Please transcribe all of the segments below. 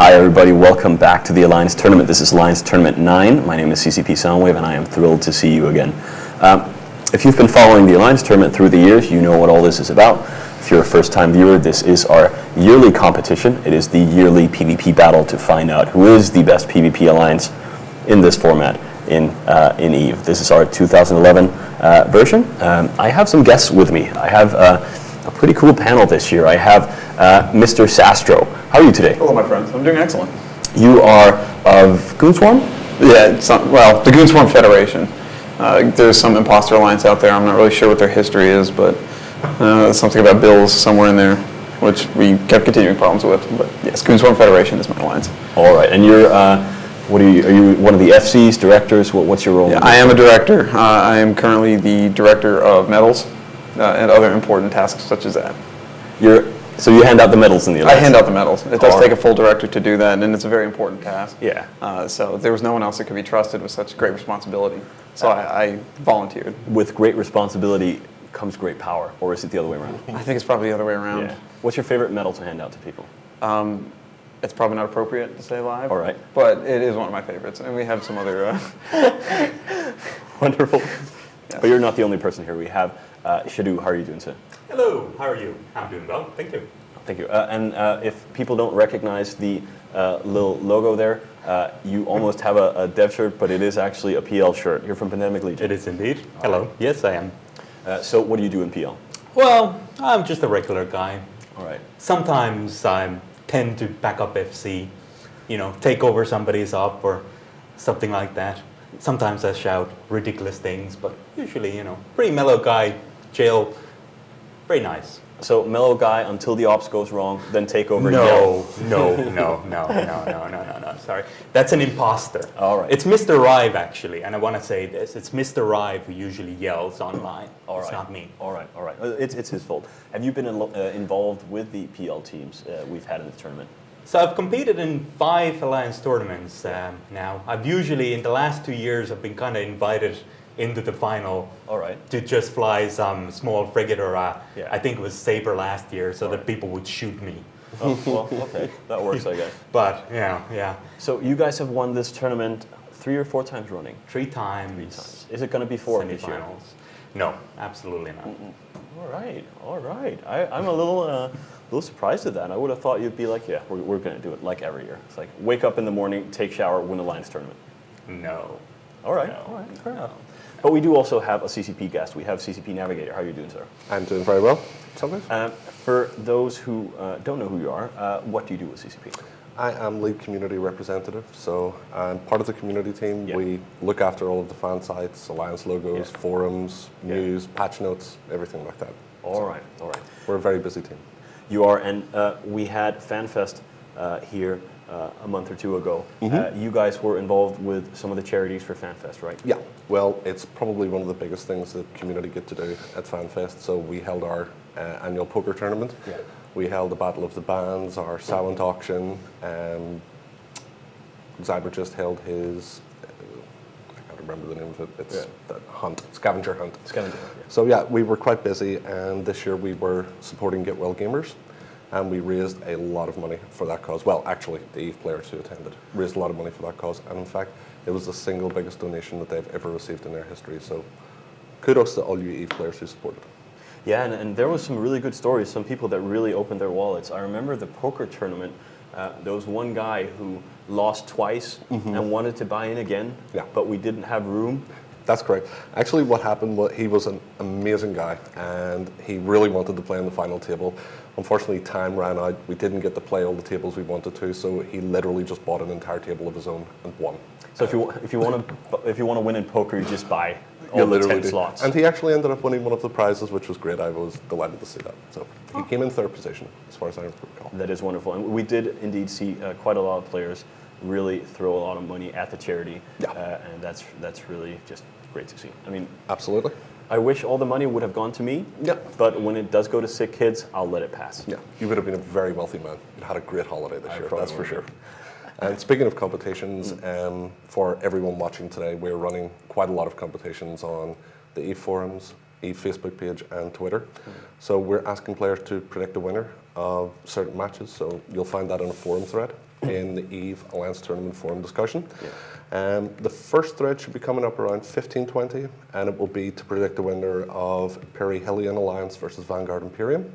Hi everybody, welcome back to the Alliance Tournament. This is Alliance Tournament 9. My name is CCP Soundwave and I am thrilled to see you again. If you've been following the Alliance Tournament through the years, you know what all this is about. If you're a first-time viewer, this is our yearly competition. It is the yearly PvP battle to find out who is the best PvP Alliance in this format in EVE. This is our 2011 version. I have some guests with me. I have a pretty cool panel this year. I have Mr. Sastro. How are you today? Hello, my friends. I'm doing excellent. You are of Goonswarm? Yeah, the Goonswarm Federation. There's some imposter alliance out there. I'm not really sure what their history is, but something about bills somewhere in there, which we have continuing problems with. But yes, Goonswarm Federation is my alliance. All right, and you're what are you one of the FCs, directors? What's your role? Yeah, I am a director. I am currently the director of medals and other important tasks such as that. So you hand out the medals in the alliance? I hand out the medals. It does take a full director to do that, and it's a very important task. Yeah. So there was no one else that could be trusted with such great responsibility. So I volunteered. With great responsibility comes great power, or is it the other way around? I think it's probably the other way around. Yeah. What's your favorite medal to hand out to people? It's probably not appropriate to say live. All right. But it is one of my favorites, and we have some other... Wonderful. Yes. But you're not the only person here. We have Shadu. How are you doing, sir? Hello, how are you? I'm doing well, thank you. Thank you. And if people don't recognize the little logo there, you almost have a dev shirt, but it is actually a PL shirt. You're from Pandemic Legion. It is indeed. Hello. Yes, I am. So what do you do in PL? Well, I'm just a regular guy. All right. Sometimes I tend to back up FC, take over somebody's up or something like that. Sometimes I shout ridiculous things, but usually, pretty mellow guy, chill, very nice. So mellow guy until the ops goes wrong, then take over. No. Sorry, that's an imposter. All right. It's Mr. Rive actually, and I want to say this: it's Mr. Rive who usually yells online. All it's right. not me. All right. It's his fault. Have you been involved with the PL teams we've had in the tournament? So I've competed in 5 Alliance tournaments now. I've usually, in the last 2 years, I've been kind of invited into the final. All right. To just fly some small frigate or yeah. I think it was Sabre last year, so that people would shoot me. Oh, well, okay, that works, I guess. But yeah. So you guys have won this tournament 3 or 4 times running? 3 times. 3 times. Is it going to be 4 this year? Semifinals. No, absolutely not. All right. I'm a little surprised at that. I would have thought you'd be like, yeah, we're going to do it like every year. It's like wake up in the morning, take shower, win a Alliance tournament. No. All right, fair enough. But we do also have a CCP guest. We have CCP Navigator. How are you doing, sir? I'm doing very well. Something? For those who don't know who you are, what do you do with CCP? I am lead community representative, so I'm part of the community team. Yeah. We look after all of the fan sites, Alliance logos, Yeah. forums, news, patch notes, everything like that. All right. We're a very busy team. You are, and we had FanFest here a month or 2 ago. Mm-hmm. You guys were involved with some of the charities for FanFest, right? Yeah, well, it's probably one of the biggest things that community get to do at FanFest. So we held our annual poker tournament. Yeah. We held the Battle of the Bands, our silent auction. Zyber just held his, I can't remember the name of it, it's that hunt, scavenger hunt. Scavenger hunt, yeah. So yeah, we were quite busy, and this year we were supporting Get Well Gamers. And we raised a lot of money for that cause. Well, actually, the EVE players who attended raised a lot of money for that cause. And in fact, it was the single biggest donation that they've ever received in their history. So kudos to all you EVE players who supported. Yeah, and there was some really good stories, some people that really opened their wallets. I remember the poker tournament, there was one guy who lost twice and wanted to buy in again, but we didn't have room. That's correct. Actually, what happened was he was an amazing guy, and he really wanted to play on the final table. Unfortunately, time ran out. We didn't get to play all the tables we wanted to, so he literally just bought an entire table of his own and won. So if you want to win in poker, you just buy all the 10 slots. And he actually ended up winning one of the prizes, which was great. I was delighted to see that. So he came in 3rd position, as far as I recall. That is wonderful, and we did indeed see quite a lot of players really throw a lot of money at the charity, and that's really just great to see. I mean, absolutely. I wish all the money would have gone to me, but when it does go to sick kids, I'll let it pass. Yeah, you would have been a very wealthy man. You had a great holiday this year, that's for sure. And speaking of competitions, for everyone watching today, we're running quite a lot of competitions on the EVE forums, EVE Facebook page, and Twitter. So we're asking players to predict a winner of certain matches. So you'll find that in a forum thread in the EVE Alliance Tournament forum discussion. The first thread should be coming up around 15:20, and it will be to predict the winner of Perihelion Alliance versus Vanguard Imperium.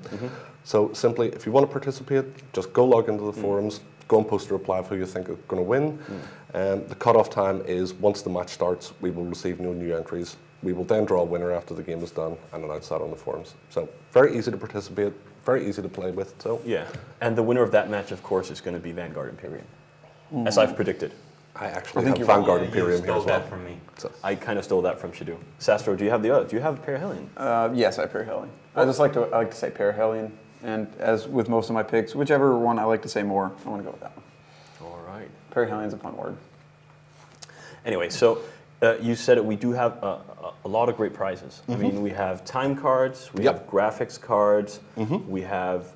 So simply, if you want to participate, just go log into the forums, go and post a reply of who you think is going to win. The cutoff time is once the match starts, we will receive no new entries. We will then draw a winner after the game is done and announce that on the forums. So very easy to participate, very easy to play with. So Yeah, and the winner of that match, of course, is going to be Vanguard Imperium, as I've predicted. I actually think have you're Vanguard You Imperium here stole as well. that from me. I kind of stole that from Shadu. Sastro, do you have the other? Do you have Perihelion? Yes, I have Perihelion. I like to say Perihelion, and as with most of my picks, whichever one I like to say more, I want to go with that one. All right. Perihelion's a fun word. Anyway, so you said we do have a lot of great prizes. I mean, we have time cards, we have graphics cards, we have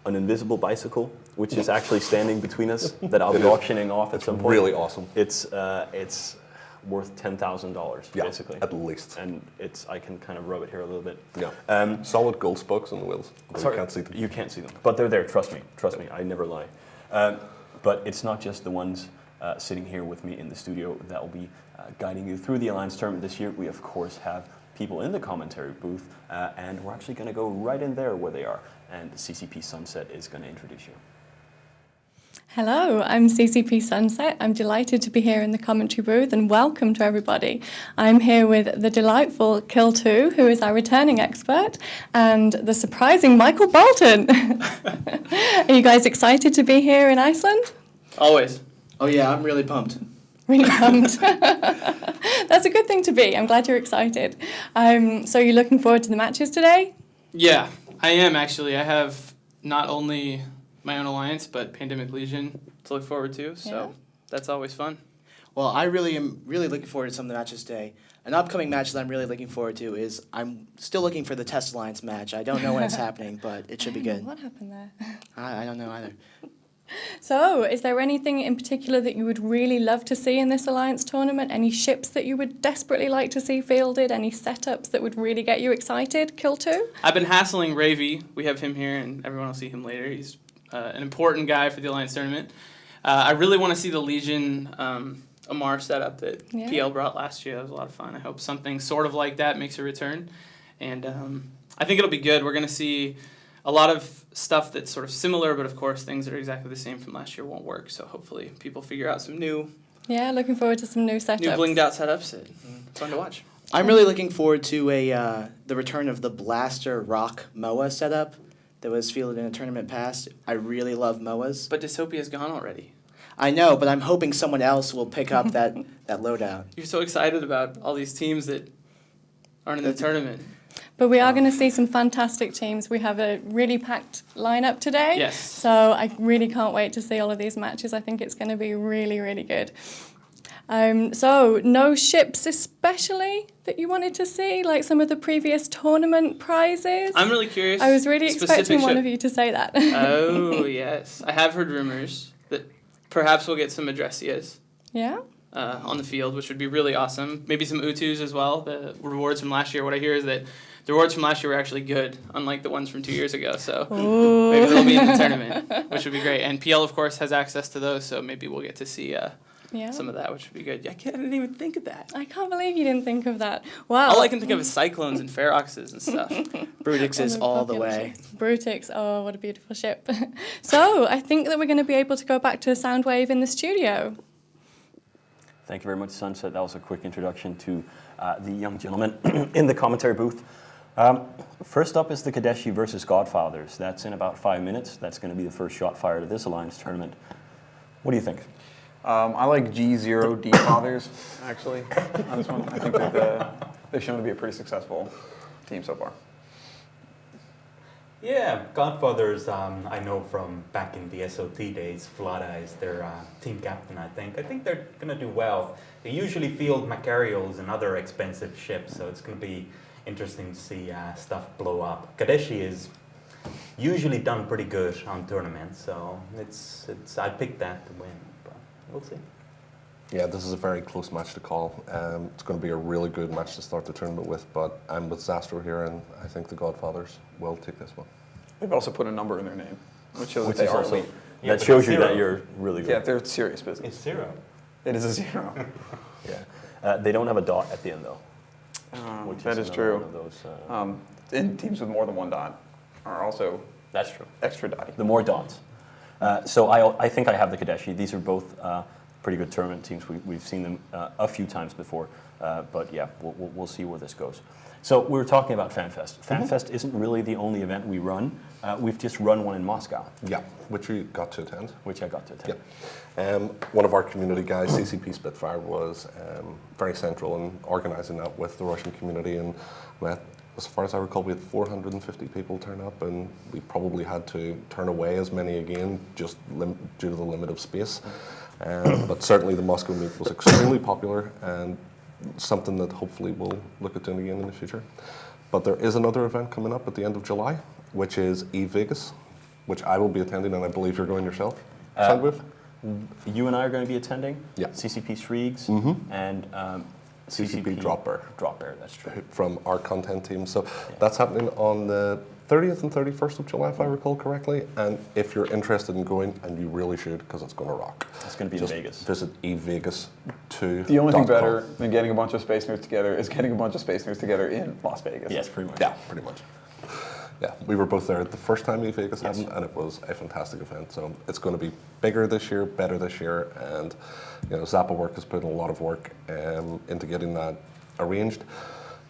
an invisible bicycle, which is actually standing between us, that I'll be auctioning off at some point. Really awesome. It's worth $10,000 basically, at least. and I can kind of rub it here a little bit. Yeah. Solid gold spokes on the wheels. Sorry, You can't see them. You can't see them, but they're there. Trust me. Trust me. I never lie. But it's not just the ones sitting here with me in the studio that will be guiding you through the Alliance tournament this year. We of course have people in the commentary booth, and we're actually going to go right in there where they are. And CCP Sunset is going to introduce you. Hello, I'm CCP Sunset. I'm delighted to be here in the commentary booth, and welcome to everybody. I'm here with the delightful Kill2, who is our returning expert, and the surprising Michael Bolton. Are you guys excited to be here in Iceland? Always. Oh yeah, I'm really pumped. Really pumped. That's a good thing to be. I'm glad you're excited. So you're looking forward to the matches today? Yeah, I am actually. I have not only my own alliance, but Pandemic Legion to look forward to, so that's always fun. Well, I really am looking forward to some of the matches today. An upcoming match that I'm really looking forward to is I'm still looking for the Test Alliance match. I don't know when it's happening, but it should be good. What happened there? I don't know either. So, is there anything in particular that you would really love to see in this Alliance tournament? Any ships that you would desperately like to see fielded? Any setups that would really get you excited? Kill2? I've been hassling Ravy. We have him here, and everyone will see him later. He's an important guy for the Alliance tournament. I really want to see the Legion Amar setup that PL brought last year. That was a lot of fun. I hope something sort of like that makes a return. And I think it'll be good. We're going to see a lot of stuff that's sort of similar, but of course things that are exactly the same from last year won't work. So hopefully people figure out some new... Yeah, looking forward to some new setups. New blinged out setups. It's fun to watch. I'm really looking forward to the return of the Blaster Rock MOA setup that was fielded in a tournament past. I really love MOAs. But Dystopia's gone already. I know, but I'm hoping someone else will pick up that loadout. You're so excited about all these teams that aren't in the tournament. But we are going to see some fantastic teams. We have a really packed lineup today. Yes. So I really can't wait to see all of these matches. I think it's going to be really, really good. So no ships especially that you wanted to see, like some of the previous tournament prizes? I'm really curious. I was really expecting one ship. of you to say that. Oh, yes. I have heard rumors that perhaps we'll get some Adressias. Yeah? On the field, which would be really awesome. Maybe some Utus as well. The rewards from last year, what I hear is that the rewards from last year were actually good, unlike the ones from 2 years ago. So maybe they'll be in the tournament, which would be great. And PL, of course, has access to those, so maybe we'll get to see some of that, which would be good. I didn't even think of that. I can't believe you didn't think of that. Wow. All I can think of is Cyclones and Feroxes and stuff. Brutix is all the way. Brutix, oh, what a beautiful ship. So I think that we're going to be able to go back to Soundwave in the studio. Thank you very much, Sunset. That was a quick introduction to the young gentleman in the commentary booth. First up is the Kadeshi versus Godfathers. That's in about 5 minutes. That's going to be the first shot fired at this Alliance tournament. What do you think? I like G0D Fathers, actually, on this one. I think that they've shown to be a pretty successful team so far. Yeah, Godfathers, I know from back in the SOT days, Vlada is their team captain, I think. I think they're going to do well. They usually field Macarios and other expensive ships, so it's going to be interesting to see stuff blow up. Kadeshi is usually done pretty good on tournaments, so I picked that to win, but we'll see. Yeah, this is a very close match to call. It's going to be a really good match to start the tournament with, but I'm with Zastro here, and I think the Godfathers will take this one. They've also put a number in their name, which shows Which that they is are also, elite. Yeah, that but shows it's you that zero. you're really good. Yeah, they're serious business. It's 0. It is a 0. Yeah. They don't have a dot at the end, though. Which That is another true. one of those, And teams with more than one dot are also that's true. extra dotty. The more dots. So I think I have the Kadeshi. These are both pretty good tournament teams. We've seen them a few times before. But yeah, we'll see where this goes. So we were talking about FanFest. FanFest isn't really the only event we run. We've just run one in Moscow. Yeah, which we got to attend. Which I got to attend. Yeah. One of our community guys, CCP Spitfire, was very central in organising that with the Russian community. And as far as I recall, we had 450 people turn up, and we probably had to turn away as many again, just due to the limit of space. But certainly the Moscow meet was extremely popular, and something that hopefully we'll look at doing again in the future. But there is another event coming up at the end of July, which is Vegas, which I will be attending, and I believe you're going yourself. Sandwith? You and I are going to be attending. Yeah. CCP Shrieks and CCP Drop Bear. Drop Bear, that's true. From our content team. So that's happening on the 30th and 31st of July, if I recall correctly. And if you're interested in going, and you really should, because it's going to rock. It's going to be Just in Vegas. Visit evegas2.com. The only thing better than getting a bunch of space nerds together is getting a bunch of space nerds together in Las Vegas. Yes, pretty much. Yeah, pretty much. Yeah, we were both there the first time Vegas happened, and it was a fantastic event. So it's going to be bigger this year, better this year, and Zappa Work has put in a lot of work into getting that arranged.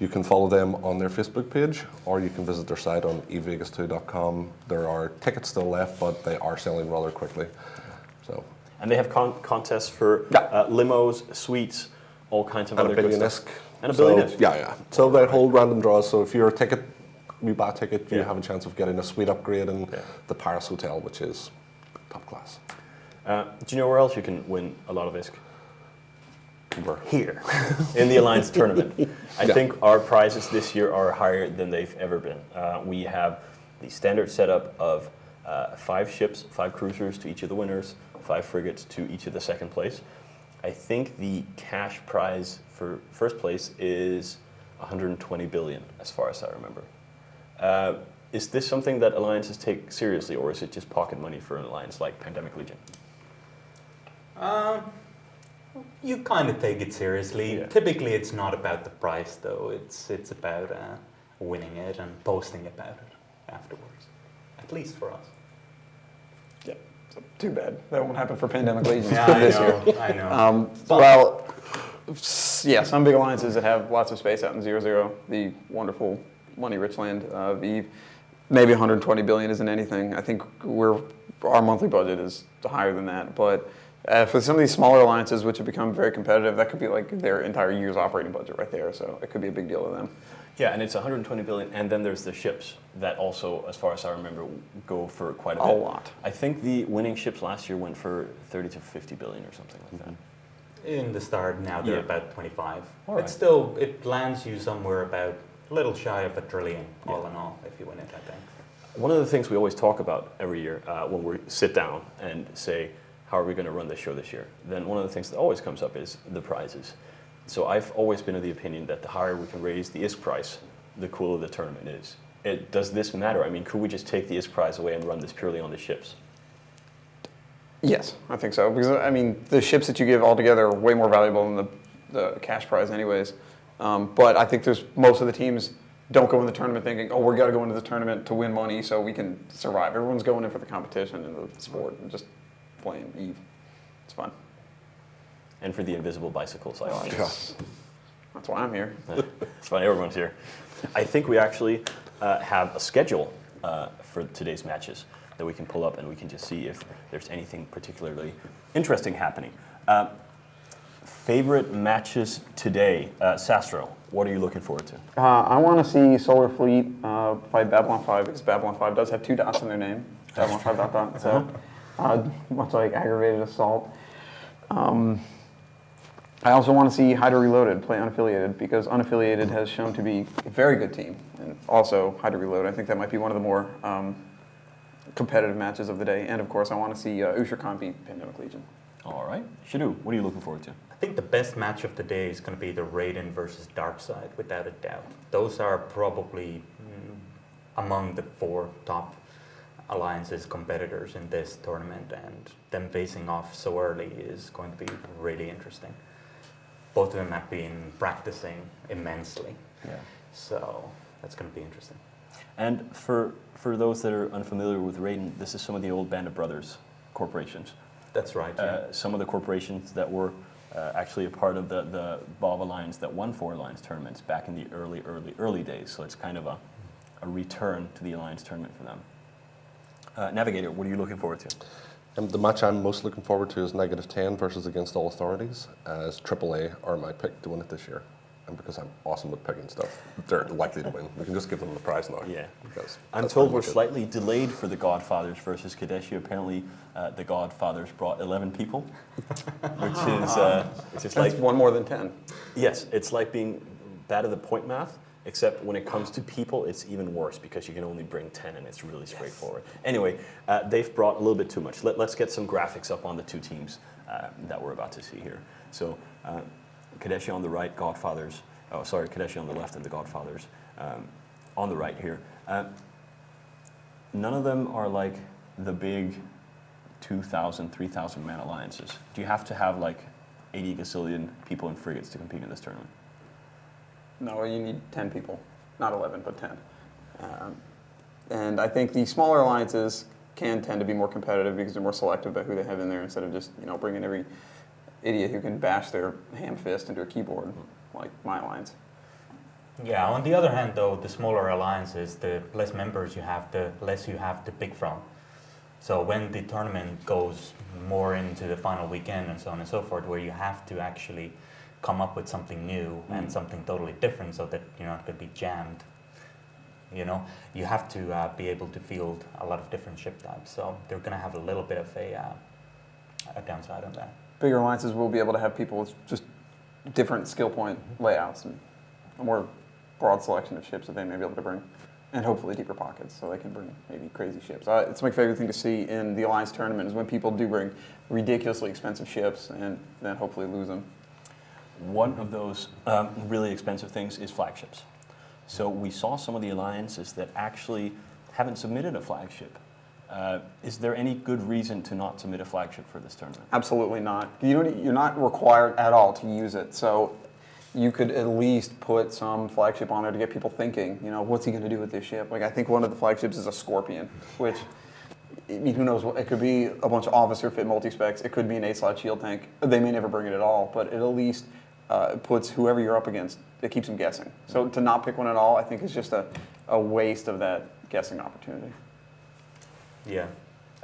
You can follow them on their Facebook page, or you can visit their site on evegas2.com. There are tickets still left, but they are selling rather quickly. So. And they have contests for limos, suites, all kinds of And other a good billion-esque. stuff. And a billion-esque. Yeah. So they hold random draws. So if you're you buy a ticket, you have a chance of getting a suite upgrade in the Paris Hotel, which is top class. Do you know where else you can win a lot of ISK? Here, in the Alliance tournament. I think our prizes this year are higher than they've ever been. We have the standard setup of 5 ships, 5 cruisers to each of the winners, 5 frigates to each of the second place. I think the cash prize for first place is 120 billion, as far as I remember. Is this something that alliances take seriously, or is it just pocket money for an alliance like Pandemic Legion? You kind of take it seriously. Yeah. Typically, it's not about the price, though. It's about winning it and posting about it afterwards. At least for us. Yeah. So, too bad. That won't happen for Pandemic Legion Yeah, this year. I know. Well, yeah, some big alliances that have lots of space out in 0-0, the wonderful money-rich land of Eve, maybe 120 billion isn't anything. I think our monthly budget is higher than that, but for some of these smaller alliances, which have become very competitive, that could be like their entire year's operating budget right there. So it could be a big deal to them. Yeah, and it's 120 billion, and then there's the ships that also, as far as I remember, go for quite a bit. A lot. I think the winning ships last year went for 30 to 50 billion or something like that. In the start, now they're Yeah. about 25. All right. It's still, it lands you somewhere about a little shy of $1 trillion, all in all, if you win it, I think. One of the things we always talk about every year when we sit down and say, how are we going to run this show this year? Then one of the things that always comes up is the prizes. So I've always been of the opinion that the higher we can raise the ISK price, the cooler the tournament is. Does this matter? I mean, could we just take the ISK prize away and run this purely on the ships? Yes, I think so. Because, I mean, the ships that you give altogether are way more valuable than the cash prize anyways. But I think most of the teams don't go in the tournament thinking, oh, we got to go into the tournament to win money so we can survive. Everyone's going in for the competition and the sport and just playing Eve. It's fun. And for the invisible bicycles, I like. That's why I'm here. It's fun, everyone's here. I think we actually have a schedule for today's matches that we can pull up and we can just see if there's anything particularly interesting happening. Favorite matches today? Sastro, what are you looking forward to? I want to see Solar Fleet fight Babylon 5 because Babylon 5 does have 2 dots in their name. Babylon 5 dot dot. So much like aggravated assault. I also want to see Hydra Reloaded play Unaffiliated because Unaffiliated has shown to be a very good team. And also Hydra Reload, I think that might be one of the more competitive matches of the day. And of course, I want to see Usher beat Pandemic Legion. All right. Shadu, what are you looking forward to? I think the best match of the day is going to be the Raiden versus Darkseid, without a doubt. Those are probably among the 4 top alliances competitors in this tournament, and them facing off so early is going to be really interesting. Both of them have been practicing immensely, so that's going to be interesting. And for those that are unfamiliar with Raiden, this is some of the old Band of Brothers corporations. That's right. Some of the corporations that were actually a part of the BOV Alliance that won 4 Alliance tournaments back in the early days. So it's kind of a return to the Alliance tournament for them. Navigator, what are you looking forward to? The match I'm most looking forward to is -10 versus Against All Authorities, as AAA are my pick to win it this year. And because I'm awesome with picking stuff, they're likely to win. We can just give them the prize now. Yeah. Because I'm told we're slightly delayed for the Godfathers versus Kadeshi. Apparently, the Godfathers brought 11 people, which is like That's one more than 10. Yes, it's like being bad at the point math, except when it comes to people, it's even worse because you can only bring 10 and it's really straightforward. Anyway, they've brought a little bit too much. Let's get some graphics up on the 2 teams that we're about to see here. So, Kadeshi on the right, Godfathers. Oh, sorry, Kadeshi on the left and the Godfathers on the right here. None of them are like the big 2,000, 3,000 man alliances. Do you have to have like 80 gazillion people in frigates to compete in this tournament? No, you need 10 people. Not 11, but 10. And I think the smaller alliances can tend to be more competitive because they're more selective about who they have in there instead of just, bringing every idiot who can bash their ham fist into a keyboard, like my alliance. Yeah, on the other hand, though, the smaller alliances, the less members you have, the less you have to pick from. So when the tournament goes more into the final weekend and so on and so forth, where you have to actually come up with something new and something totally different so that you're not going to be jammed, you have to be able to field a lot of different ship types. So they're going to have a little bit of a downside on that. Bigger alliances will be able to have people with just different skill point layouts and a more broad selection of ships that they may be able to bring, and hopefully deeper pockets so they can bring maybe crazy ships. It's my favorite thing to see in the Alliance tournament is when people do bring ridiculously expensive ships and then hopefully lose them. One of those really expensive things is flagships. So we saw some of the alliances that actually haven't submitted a flagship. Is there any good reason to not submit a flagship for this tournament? Absolutely not. You're not required at all to use it. So you could at least put some flagship on there to get people thinking, what's he going to do with this ship? Like, I think one of the flagships is a Scorpion, which, who knows, it could be a bunch of officer fit multi-specs. It could be an 8-slot shield tank. They may never bring it at all, but it at least puts whoever you're up against, it keeps them guessing. So to not pick one at all, I think is just a waste of that guessing opportunity. Yeah,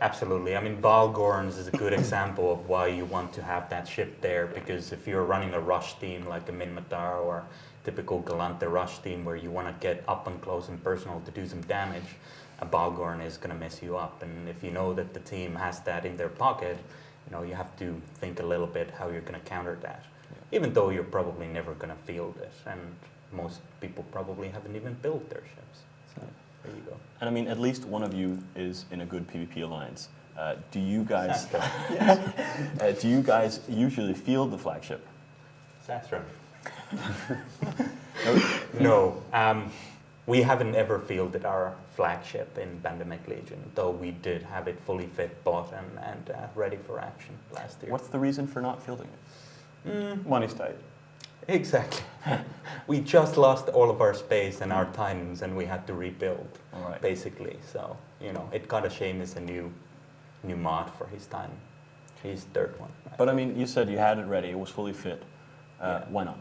absolutely. I mean, Balgorns is a good example of why you want to have that ship there, because if you're running a rush team like a Minmatar or typical Galante rush team where you want to get up and close and personal to do some damage, a Balgorn is going to mess you up. And if you know that the team has that in their pocket, you have to think a little bit how you're going to counter that. Yeah. Even though you're probably never going to field it, and most people probably haven't even built their ships. So. There you go. And I mean, at least one of you is in a good PvP alliance. Do you guys usually field the flagship? Sastram. No. We haven't ever fielded our flagship in Pandemic Legion, though we did have it fully fit, bought, and ready for action last year. What's the reason for not fielding it? Money's tight. Exactly. We just lost all of our space and our timings, and we had to rebuild, basically. So, it got a shame as a new mod for his time, his third one. Right? But I mean, you said you had it ready, it was fully fit. Why not?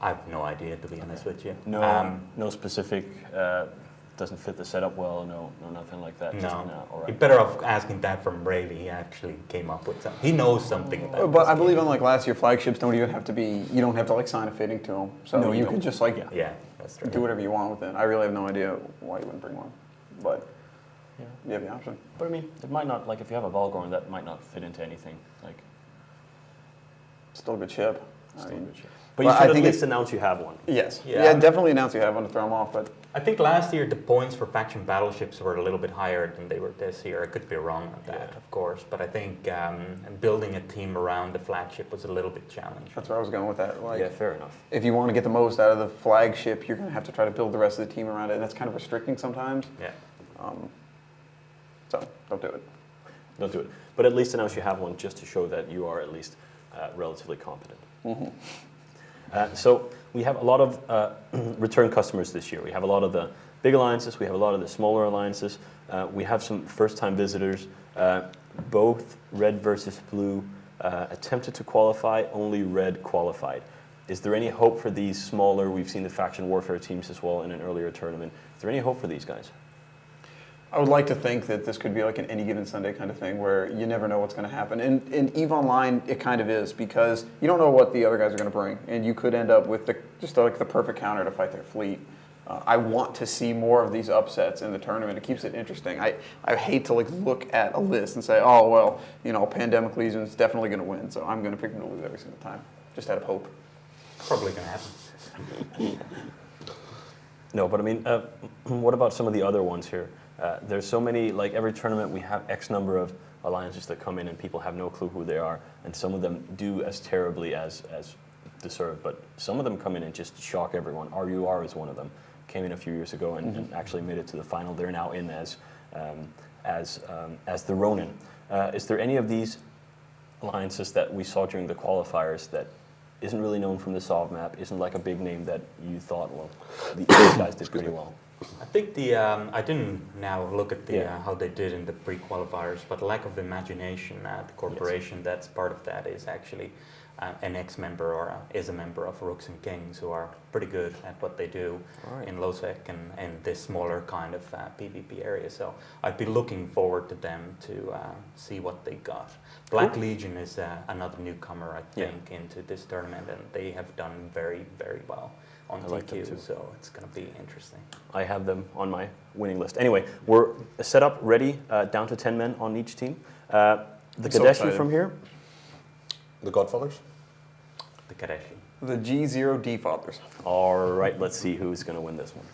I have no idea, to be honest with you. No specific, doesn't fit the setup well, no nothing like that. No. All right. You're better off asking that from Rayleigh. He actually came up with something. He knows something about But I believe unlike last year, flagships don't even have to be, you don't have to sign a fitting to them. So you can just yeah, that's true. do whatever you want with it. I really have no idea why you wouldn't bring one, but you have the option. But I mean, it might not, if you have a Balgorn, that might not fit into anything. Still a good ship. But you should at least announce you have one. Yes. Yeah. Definitely announce you have one to throw them off. But I think last year the points for faction battleships were a little bit higher than they were this year. I could be wrong on that, of course. But I think building a team around the flagship was a little bit challenging. That's where I was going with that. Yeah, fair enough. If you want to get the most out of the flagship, you're going to have to try to build the rest of the team around it. And that's kind of restricting sometimes. Yeah. So don't do it. Don't do it. But at least announce you have one just to show that you are at least relatively competent. So we have a lot of return customers this year. We have a lot of the big alliances. We have a lot of the smaller alliances. We have some first-time visitors. Both red versus blue attempted to qualify. Only red qualified. Is there any hope for these smaller? We've seen the faction warfare teams as well in an earlier tournament. Is there any hope for these guys? I would like to think that this could be like an any given Sunday kind of thing where you never know what's going to happen. And in EVE Online, it kind of is because you don't know what the other guys are going to bring. And you could end up with just like the perfect counter to fight their fleet. I want to see more of these upsets in the tournament. It keeps it interesting. I hate to like look at a list and say, oh, well, you know, Pandemic Legion is definitely going to win. So I'm going to pick them to lose every single time, just out of hope. Probably going to happen. No, but I mean, what about some of the other ones here? There's so many, like every tournament we have X number of alliances that come in and people have no clue who they are, and some of them do as terribly as deserved, but some of them come in and just shock everyone. RUR is one of them. Came in a few years ago and actually made it to the final. They're now in as the Ronin. Is there any of these alliances that we saw during the qualifiers that isn't really known from the SOV map, isn't like a big name that you thought, well, these guys did pretty well? I think I didn't now look at the how they did in the pre-qualifiers, but lack of imagination, the corporation that's part of that is actually an ex-member or is a member of Rooks and Kings who are pretty good at what they do in low-sec and this smaller kind of PvP area. So I'd be looking forward to them to see what they got. Black Legion is another newcomer, I think, into this tournament, and they have done very, very well on TQ, so it's going to be interesting. I have them on my winning list. Anyway, we're set up, ready, down to 10 men on each team. The Kadeshi from here. The Godfathers? The Kadeshi. The G0D Fathers. All right, let's see who's going to win this one.